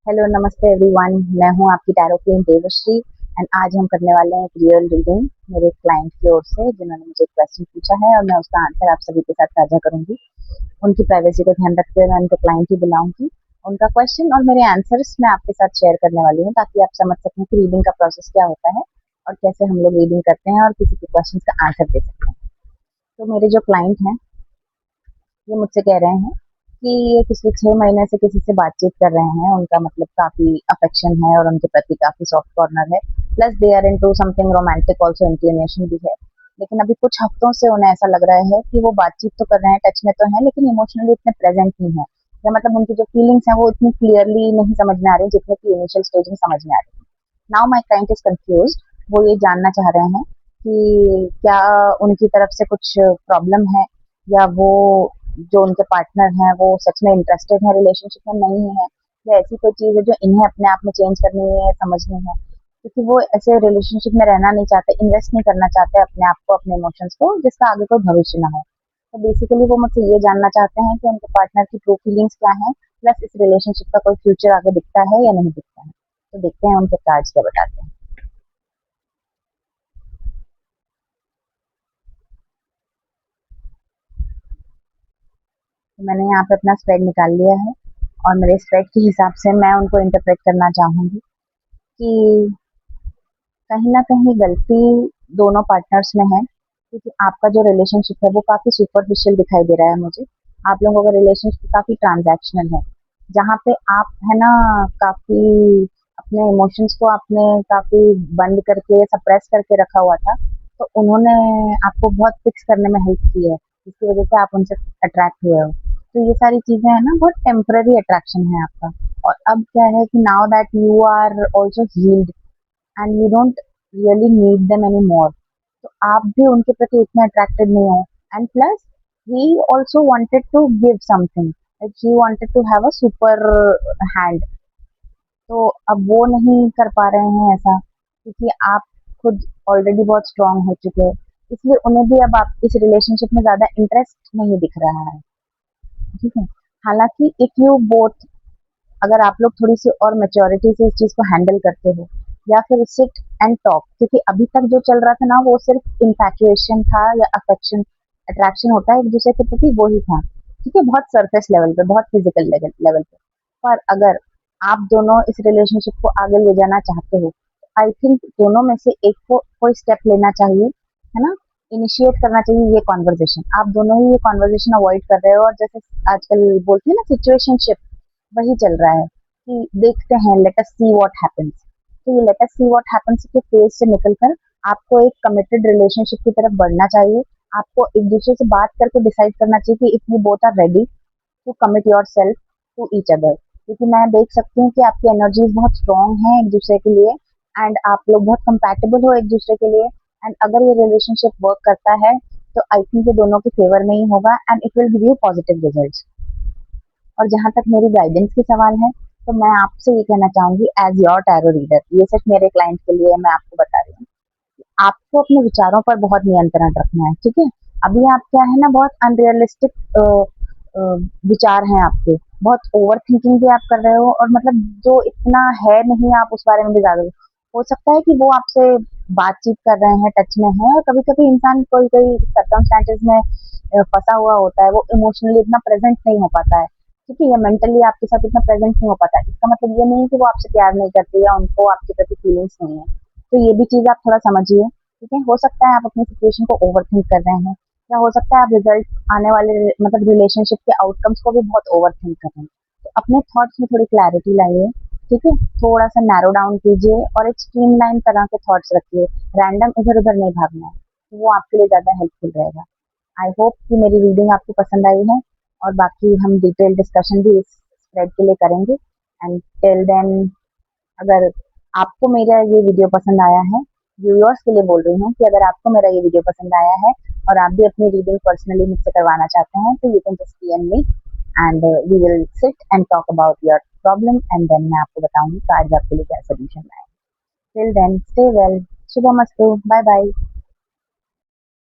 Hello नमस्ते everyone. मैं हूं आपकी टैरो क्वीन देवश्री एंड आज हम करने वाले हैं एक रियल रीडिंग मेरे क्लाइंट की ओर से जिन्होंने मुझे क्वेश्चन पूछा है और मैं उसका आंसर आप सभी के साथ साझा करूंगी। उनकी प्राइवेसी को ध्यान रखते हुए मैं उनको क्लाइंट ही बुलाऊंगी। उनका क्वेश्चन और मेरे आंसर्स मैं आपके साथ शेयर करने वाली हूँ ताकि आप समझ सकें कि रीडिंग का प्रोसेस क्या होता है और कैसे हम लोग रीडिंग करते हैं और किसी के क्वेश्चन का आंसर दे सकते हैं। तो मेरे जो क्लाइंट हैं ये मुझसे कह रहे हैं कि ये पिछले 6 महीने से किसी से बातचीत कर रहे हैं। उनका मतलब काफ़ी अफेक्शन है और उनके प्रति काफ़ी सॉफ्ट कॉर्नर है। Plus they are into something romantic also, inclination भी है। लेकिन अभी कुछ हफ्तों से उन्हें ऐसा लग रहा है कि वो बातचीत तो कर रहे हैं, टच में तो हैं, लेकिन इमोशनली इतने प्रेजेंट नहीं है, या मतलब उनकी जो फीलिंग्स हैं वो इतनी क्लियरली नहीं समझ में आ रही जितने की इनिशियल स्टेज में समझ में आ रही है। Now my client is confuse. वो ये जानना चाह रहे हैं कि क्या उनकी तरफ से कुछ प्रॉब्लम है, या वो जो उनके पार्टनर हैं वो सच में इंटरेस्टेड है रिलेशनशिप में, नहीं है, या ऐसी कोई चीज़ है जो इन्हें अपने आप में चेंज करनी है, समझनी है, क्योंकि वो ऐसे रिलेशनशिप में रहना नहीं चाहते, इन्वेस्ट नहीं करना चाहते अपने आप को, अपने इमोशंस को, जिसका आगे कोई भविष्य ना हो। तो बेसिकली वो मुझसे ये जानना चाहते हैं कि उनके पार्टनर की ट्रू फीलिंग्स क्या हैं, प्लस इस रिलेशनशिप का कोई फ्यूचर आगे दिखता है या नहीं दिखता है। तो देखते हैं उनके कार्ड्स क्या बताते हैं। तो मैंने यहाँ पे अपना स्प्रेड निकाल लिया है और मेरे स्प्रेड के हिसाब से मैं उनको इंटरप्रेट करना चाहूँगी कि कहीं न कहीं गलती दोनों पार्टनर्स में है, क्योंकि आपका जो रिलेशनशिप है वो काफ़ी सुपरफिशियल दिखाई दे रहा है मुझे। आप लोगों का रिलेशनशिप काफ़ी ट्रांज़ैक्शनल है, जहाँ पे आप है ना काफ़ी अपने इमोशंस को आपने काफ़ी बंद करके सप्रेस करके रखा हुआ था। तो उन्होंने आपको बहुत फिक्स करने में हेल्प की है, जिसकी वज़ह से आप उनसे अट्रैक्ट हुए हो। तो ये सारी चीज़ें हैं ना, बहुत टेम्परेरी अट्रैक्शन है आपका। और अब क्या है कि now that you are also healed and you don't really need them any more, तो आप भी उनके प्रति उतने अट्रैक्टेड नहीं हो। And plus he also wanted to give something, like he wanted to have a super hand. तो अब वो नहीं कर पा रहे हैं ऐसा, क्योंकि आप खुद ऑलरेडी बहुत स्ट्रांग हो चुके हो, इसलिए उन्हें भी अब आप इस रिलेशनशिप में ज़्यादा इंटरेस्ट नहीं दिख रहा है। ठीक है। हालांकि इफ यू बोथ, अगर आप लोग थोड़ी सी और मेच्योरिटी से इस चीज़ को हैंडल करते हो, या फिर सिट एंड टॉक, क्योंकि अभी तक जो चल रहा था ना वो सिर्फ इन्फैचुएशन था या अफेक्शन, अट्रैक्शन होता है एक दूसरे के प्रति, वो ही था। ठीक है, बहुत सरफेस लेवल पे, बहुत फिजिकल लेवल लेवल पे। पर अगर आप दोनों इस रिलेशनशिप को आगे ले जाना चाहते हो, आई थिंक दोनों में से एक को कोई स्टेप लेना चाहिए, है ना, इनिशिएट करना चाहिए ये कॉन्वर्जेशन। आप दोनों ही ये कॉन्वर्जेशन अवॉइड कर रहे हो, और जैसे आजकल बोलते हैं ना सिचुएशनशिप, वही चल रहा है कि देखते हैं, let us see what happens. तो ये let us see what happens के फेज से निकलकर आपको एक कमिटेड रिलेशनशिप की तरफ बढ़ना चाहिए। आपको एक दूसरे से बात करके डिसाइड करना चाहिए कि if you both are ready to commit yourself to each other, क्योंकि मैं देख सकती हूँ कि आपकी एनर्जीज बहुत स्ट्रांग हैं एक दूसरे के लिए, एंड आप लोग बहुत कंपैटिबल हो एक दूसरे के लिए। एंड अगर ये रिलेशनशिप वर्क करता है तो आई थिंक ये दोनों के फेवर में ही होगा and it will give you positive results. और जहाँ तक मेरी गाइडेंस की सवाल है, तो मैं आपसे ये कहना चाहूंगी एज योर टैरो रीडर, ये सिर्फ मेरे क्लाइंट के लिए मैं आपको बता रही हूँ, आपको अपने विचारों पर बहुत नियंत्रण रखना है। ठीक है। अभी आप क्या है ना, बहुत अनरियलिस्टिक विचार हैं आपके, बहुत ओवर थिंकिंग भी आप कर रहे हो, और मतलब जो इतना है नहीं आप उस बारे में भी ज्यादा, हो सकता है कि वो आपसे बातचीत कर रहे हैं, टच में है, और कभी कभी इंसान कोई कोई सर्कमस्टेंसेस में फंसा हुआ होता है, वो इमोशनली इतना प्रेजेंट नहीं हो पाता है, ठीक है, या मेंटली आपके साथ इतना प्रेजेंट नहीं हो पाता है। इसका मतलब ये नहीं कि वो आपसे प्यार नहीं करते या उनको आपके प्रति फीलिंग्स नहीं है। तो ये भी चीज़ आप थोड़ा समझिए। ठीक है, हो सकता है आप अपनी सिचुएशन को ओवरथिंक कर रहे हैं, या हो सकता है आप रिजल्ट आने वाले मतलब रिलेशनशिप के आउटकम्स को भी बहुत ओवरथिंक कर रहे हैं। तो अपने थॉट्स में थोड़ी क्लैरिटी लाइए। ठीक है, थोड़ा सा नैरो डाउन कीजिए और एक स्ट्रीमलाइन तरह के थॉट्स रखिए। रैंडम इधर उधर नहीं भागना है, तो वो आपके लिए ज़्यादा हेल्पफुल रहेगा। आई होप कि मेरी रीडिंग आपको पसंद आई है, और बाकी हम डिटेल डिस्कशन भी इस थ्रेड के लिए करेंगे। एंड टिल देन, अगर आपको मेरा ये वीडियो पसंद आया है, व्यूअर्स के लिए बोल रही हूँ कि अगर आपको मेरा ये वीडियो पसंद आया है और आप भी अपनी रीडिंग पर्सनली मुझसे करवाना चाहते हैं, तो you can just DM me and we will sit and talk about your problem, and then मैं आपको बताऊंगी कार्ड्स आपके लिए क्या सोल्यूशन लाए। टिल देन स्टे वेल, शुभमस्तु, बाय बाय।